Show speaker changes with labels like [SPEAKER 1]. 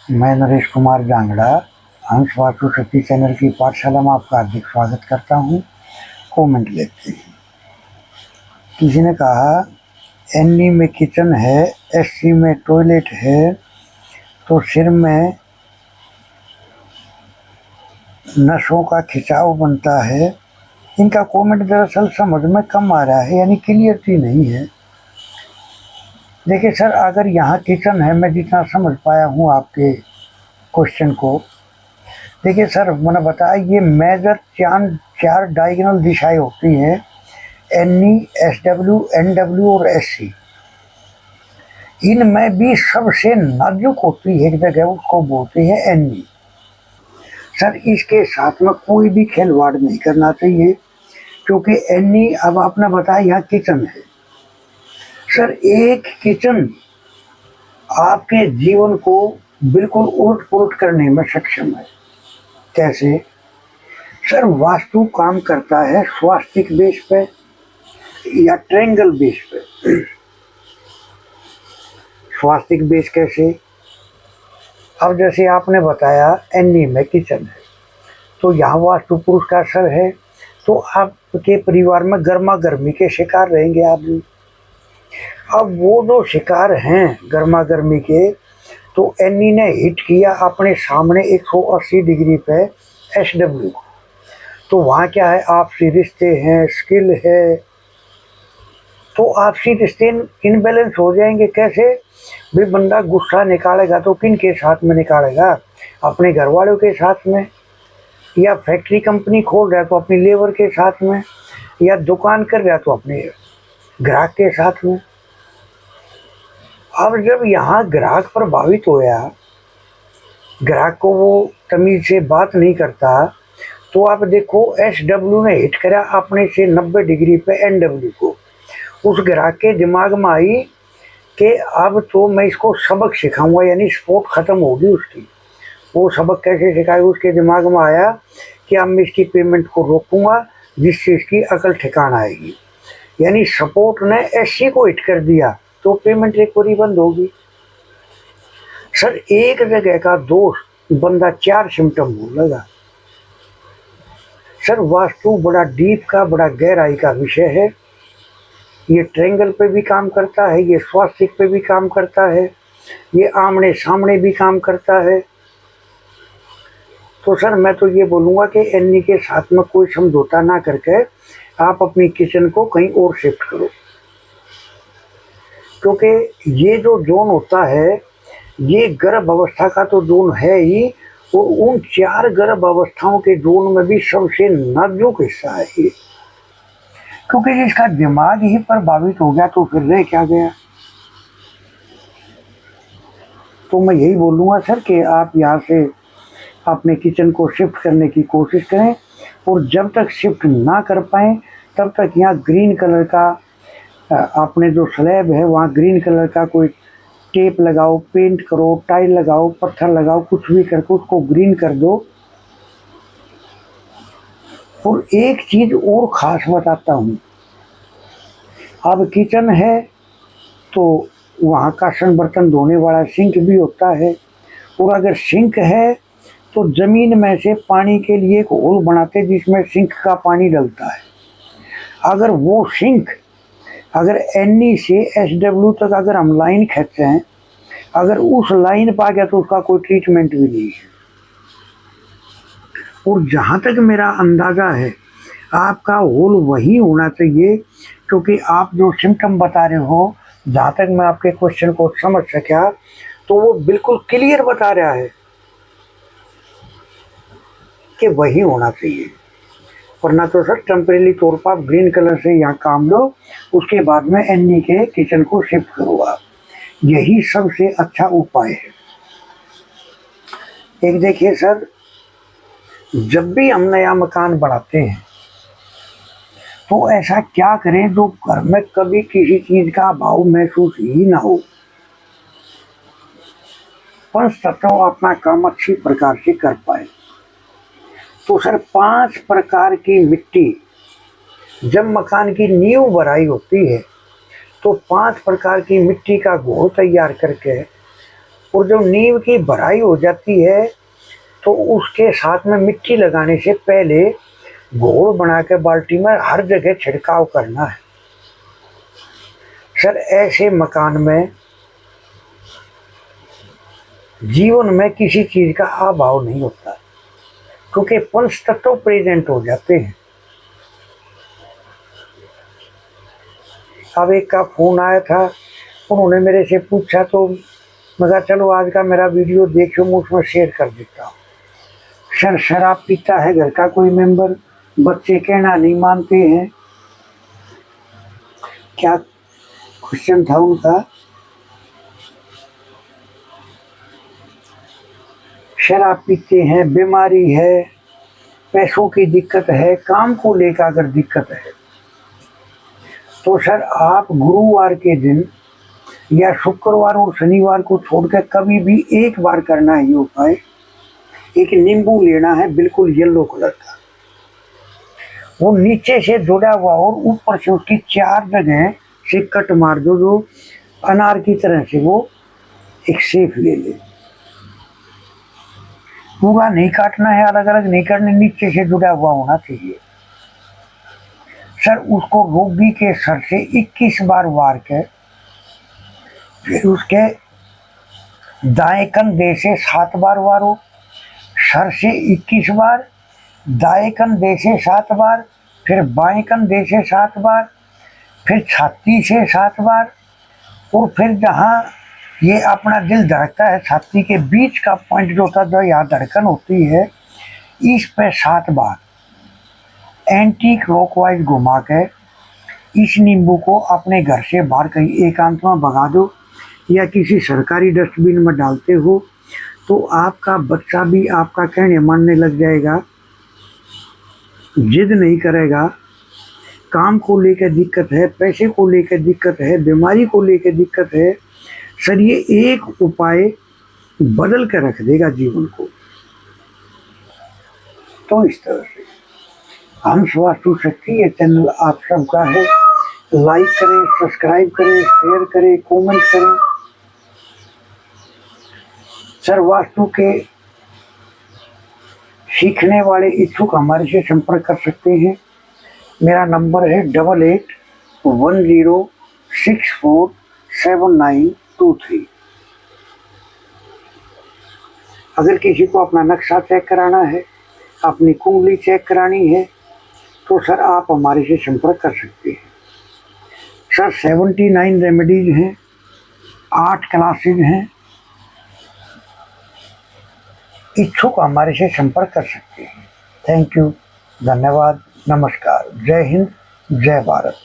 [SPEAKER 1] मैं नरेश कुमार जांगड़ा हंस वास्तु शक्ति चैनल की पाठशाला में आपका हार्दिक स्वागत करता हूं। कमेंट लेते हैं। किसी ने कहा एनई में किचन है, एससी में टॉयलेट है, तो सिर में नसों का खिंचाव बनता है। इनका कमेंट दरअसल समझ में कम आ रहा है, यानी क्लियरिटी नहीं है। देखिए सर, अगर यहाँ किचन है, मैं जितना समझ पाया हूँ आपके क्वेश्चन को, देखिए सर, मैंने बताया ये मेजर चार डायगोनल दिशाएं होती हैं, एनई, एसडब्ल्यू, एनडब्ल्यू और एससी। इनमें भी सबसे नाजुक होती है एक जगह, उसको बोलते हैं एनई। सर इसके साथ में कोई भी खिलवाड़ नहीं करना चाहिए, क्योंकि एनई, अब आपने बताया यहाँ किचन है। सर एक किचन आपके जीवन को बिल्कुल उलट पुलट करने में सक्षम है। कैसे? सर वास्तु काम करता है स्वास्तिक बेस पे या ट्रायंगल बेस पे। स्वास्तिक बेस कैसे? अब जैसे आपने बताया एनई में किचन है, तो यहाँ वास्तु पुरुष का असर है, तो आपके परिवार में गर्मा गर्मी के शिकार रहेंगे आदमी। अब वो जो शिकार हैं गर्मा गर्मी के, तो एनई ने हिट किया अपने सामने 180 डिग्री पे एसडब्ल्यू को, तो वहाँ क्या है, आपसी रिश्ते हैं, स्किल है, तो आपसी रिश्ते इनबैलेंस हो जाएंगे। कैसे भी? बंदा गुस्सा निकालेगा तो किन के साथ में निकालेगा? अपने घर वालों के साथ में, या फैक्ट्री कंपनी खोल रहा है तो अपनी लेबर के साथ में, या दुकान कर रहा है तो अपने ग्राहक के साथ में। अब जब यहाँ ग्राहक प्रभावित होया, ग्राहक को वो तमीज से बात नहीं करता, तो आप देखो एसडब्ल्यू ने हिट करा अपने से 90 डिग्री पे एनडब्ल्यू को। उस ग्राहक के दिमाग में आई कि अब तो मैं इसको सबक सिखाऊंगा, यानी स्पोर्ट खत्म होगी उसकी। वो सबक कैसे सिखाएगा? उसके दिमाग में आया कि अब मैं इसकी पेमेंट को रोकूंगा, जिससे इसकी अकल ठिकाना आएगी। यानी सपोर्ट ने एससी को हिट कर दिया, तो पेमेंट एक बारी बंद होगी। सर एक जगह का दोष बंदा 4 सिम्टम बोलेगा। सर वास्तु बड़ा डीप का, बड़ा गहराई का विषय है। ये ट्रायंगल पे भी काम करता है, ये स्वास्तिक पे भी काम करता है, ये आमने सामने भी काम करता है। तो सर मैं तो ये बोलूँगा कि एनई के साथ में कोई समझौता ना करके आप अपनी किचन को कहीं और शिफ्ट करो, क्योंकि ये जो जोन होता है, ये गर्भ अवस्था का तो जोन है ही, और उन 4 गर्भ अवस्थाओं के जोन में भी सबसे नाजुक हिस्सा है ये। क्योंकि जिसका दिमाग ही प्रभावित हो गया तो फिर रह क्या गया। तो मैं यही बोलूँगा सर कि आप यहाँ से अपने किचन को शिफ्ट करने की कोशिश करें, और जब तक शिफ्ट ना कर पाएँ तब तक यहाँ ग्रीन कलर का अपने जो स्लैब है वहाँ ग्रीन कलर का कोई टेप लगाओ, पेंट करो, टाइल लगाओ, पत्थर लगाओ, कुछ भी करके उसको ग्रीन कर दो। और एक चीज़ और ख़ास बताता हूँ, अब किचन है तो वहाँ कासन बर्तन धोने वाला सिंक भी होता है, और अगर सिंक है तो ज़मीन में से पानी के लिए एक होल बनाते जिसमें सिंक का पानी डलता है। अगर वो सिंक, अगर एनई से एसडब्ल्यू तक अगर हम लाइन खींचते हैं, अगर उस लाइन पर आ गया तो उसका कोई ट्रीटमेंट भी नहीं है। और जहाँ तक मेरा अंदाज़ा है, आपका होल वही होना चाहिए, क्योंकि आप जो सिम्टम बता रहे हो, जहाँ तक मैं आपके क्वेश्चन को समझ सका, तो वो बिल्कुल क्लियर बता रहा है कि वही होना चाहिए। वरना तो सर टेम्परेरी तौर पर आप ग्रीन कलर से यहाँ काम लो, उसके बाद में एनई के किचन को शिफ्ट करो आप। यही सबसे अच्छा उपाय है। एक देखिए सर, जब भी हम नया मकान बनाते हैं तो ऐसा क्या करें जो घर में कभी किसी चीज का अभाव महसूस ही ना हो, पंच तत्व अपना काम अच्छी प्रकार से कर पाए। तो सर 5 प्रकार की मिट्टी, जब मकान की नींव भराई होती है तो 5 प्रकार की मिट्टी का घोल तैयार करके और जब नींव की भराई हो जाती है तो उसके साथ में मिट्टी लगाने से पहले घोल बना के बाल्टी में हर जगह छिड़काव करना है। सर ऐसे मकान में जीवन में किसी चीज का अभाव नहीं होता, क्योंकि पंच तत्व प्रेजेंट हो जाते हैं। अब एक का फोन आया था, उन्होंने मेरे से पूछा तो मैं कहा चलो आज का मेरा वीडियो देखो, मैं उसमें शेयर कर देता हूँ। सर शराब पीता है घर का कोई मेंबर, बच्चे कहना नहीं मानते हैं। क्या क्वेश्चन था उनका? शराब पीते हैं, बीमारी है, पैसों की दिक्कत है, काम को लेकर अगर दिक्कत है तो सर आप गुरुवार के दिन या शुक्रवार और शनिवार को छोड़कर कभी भी एक बार करना है ये उपाय। एक नींबू लेना है बिल्कुल येलो कलर का, वो नीचे से जुड़ा हुआ और ऊपर से उसकी 4 जगह से कट मार दो, जो अनार की तरह से वो एक शेप ले ले। पूरा नहीं काटना है, अलग अलग नहीं करने, नीचे से जुड़ा हुआ होना चाहिए। सर उसको रोगी के सर से 21 बार वार के फिर उसके दाएं कंधे से 7 बार वारो। सर से 21 बार, दाएं कंधे से 7 बार, फिर बाएं कंधे से 7 बार, फिर छाती से 7 बार, और फिर जहाँ ये अपना दिल धड़कता है छाती के बीच का पॉइंट जो होता है, जो यहाँ धड़कन होती है, इस पे 7 बार एंटी क्लॉकवाइज घुमा के इस नींबू को अपने घर से बाहर कहीं एकांत में भगा दो, या किसी सरकारी डस्टबिन में डालते हो तो आपका बच्चा भी आपका कहने मानने लग जाएगा, जिद नहीं करेगा। काम को लेकर दिक्कत है, पैसे को लेकर दिक्कत है, बीमारी को लेकर दिक्कत है, सर ये एक उपाय बदल कर रख देगा जीवन को। तो इस तरह से हंस वास्तु शक्ति ये चैनल आप सबका है। लाइक करें, सब्सक्राइब करें, शेयर करें, कमेंट करें। सर वास्तु के सीखने वाले इच्छुक हमारे से संपर्क कर सकते हैं। मेरा नंबर है 8810647923। अगर किसी को अपना नक्शा चेक कराना है, अपनी कुंडली चेक करानी है, तो सर आप हमारे से संपर्क कर सकते हैं। सर 79 रेमेडीज हैं, 8 क्लासेज हैं। इच्छुक हमारे से संपर्क कर सकते हैं। थैंक यू, धन्यवाद, नमस्कार, जय हिंद, जय भारत।